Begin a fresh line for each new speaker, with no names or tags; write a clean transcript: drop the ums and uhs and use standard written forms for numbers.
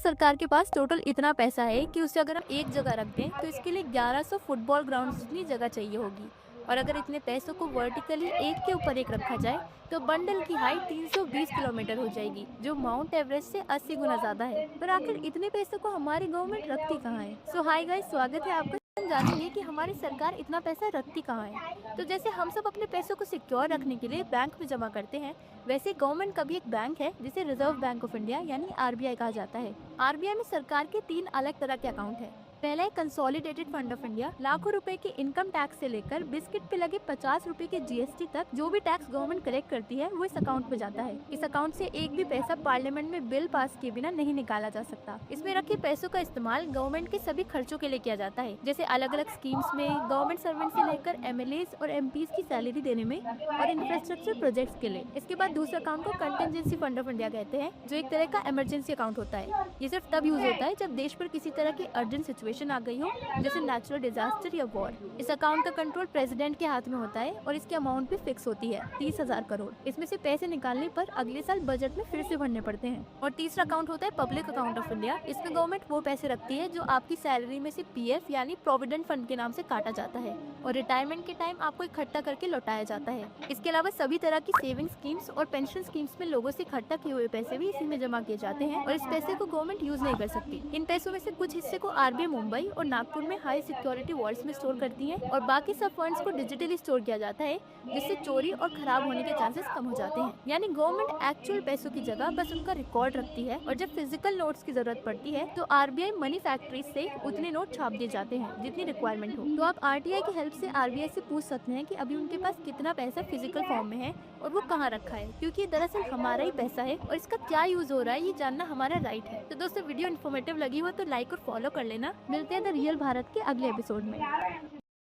सरकार के पास टोटल इतना पैसा है कि उसे अगर हम एक जगह रख दें तो इसके लिए 1100 फुटबॉल ग्राउंड जितनी जगह चाहिए होगी। और अगर इतने पैसों को वर्टिकली एक के ऊपर एक रखा जाए तो बंडल की हाइट 320 किलोमीटर हो जाएगी, जो माउंट एवरेस्ट से 80 गुना ज्यादा है। पर आखिर इतने पैसों को हमारी गवर्नमेंट रखती कहाँ है? सो हाय गाइस, स्वागत है आपका। हम जानेंगे कि हमारी सरकार इतना पैसा रखती कहाँ है। तो जैसे हम सब अपने पैसों को सिक्योर रखने के लिए बैंक में जमा करते हैं, वैसे गवर्नमेंट का भी एक बैंक है जिसे रिजर्व बैंक ऑफ इंडिया यानी आरबीआई कहा जाता है। आरबीआई में सरकार के 3 अलग तरह के अकाउंट है। पहला है कंसोलिडेटेड फंड ऑफ इंडिया। लाखों रुपए के इनकम टैक्स से लेकर बिस्किट पे लगे 50 रुपए के जीएसटी तक जो भी टैक्स गवर्नमेंट कलेक्ट करती है वो इस अकाउंट में जाता है। इस अकाउंट से एक भी पैसा पार्लियामेंट में बिल पास किए बिना नहीं निकाला जा सकता। इसमें रखे पैसों का इस्तेमाल गवर्नमेंट के सभी खर्चों के लिए किया जाता है, जैसे अलग अलग स्कीम्स में, गवर्नमेंट सर्वेंट से लेकर एमएलएज और एमपीज की सैलरी देने में और इंफ्रास्ट्रक्चर प्रोजेक्ट्स के लिए। इसके बाद दूसरा अकाउंट को कंटिजेंसी फंड ऑफ इंडिया कहते हैं, जो एक तरह का इमरजेंसी अकाउंट होता है। ये सिर्फ तब यूज होता है जब देश पर किसी तरह की अर्जेंट सिचुएशन आ गई हो, जैसे नेचुरल डिजास्टर या वॉर। इस अकाउंट का कंट्रोल प्रेसिडेंट के हाथ में होता है और इसकी अमाउंट भी फिक्स होती है 30,000 करोड़। इसमें से पैसे निकालने पर अगले साल बजट में फिर से भरने पड़ते हैं। और तीसरा अकाउंट होता है पब्लिक अकाउंट ऑफ इंडिया। इसमें गवर्नमेंट वो पैसे रखती है जो आपकी सैलरी में से पीएफ यानी प्रोविडेंट फंड के नाम से काटा जाता है और रिटायरमेंट के टाइम आपको इकट्ठा करके लौटाया जाता है। इसके अलावा सभी तरह की सेविंग स्कीम्स और पेंशन स्कीम्स में लोगों से इकट्ठा किए हुए पैसे भी इसी में जमा किए जाते हैं और इस पैसे को गवर्नमेंट यूज नहीं कर सकती। इन पैसों में से कुछ हिस्से को आरबीआई मुंबई और नागपुर में हाई सिक्योरिटी वॉल्ट्स में स्टोर करती है और बाकी सब फंड्स को डिजिटली स्टोर किया जाता है, जिससे चोरी और खराब होने के चांसेस कम हो जाते हैं। यानी गवर्नमेंट एक्चुअल पैसों की जगह बस उनका रिकॉर्ड रखती है और जब फिजिकल नोट्स की जरूरत पड़ती है तो आरबीआई मनी फैक्ट्री से उतने नोट छाप दिए जाते हैं जितनी रिक्वायरमेंट हो। तो आप आरटीआई की हेल्प से आरबीआई से पूछ सकते हैं कि अभी उनके पास कितना पैसा फिजिकल फॉर्म में है और वो कहाँ रखा है, क्योंकि दरअसल हमारा ही पैसा है और इसका क्या यूज हो रहा है ये जानना हमारा राइट है। तो दोस्तों, वीडियो इन्फॉर्मेटिव लगी हो तो लाइक और फॉलो कर लेना। मिलते हैं द रियल भारत के अगले एपिसोड में।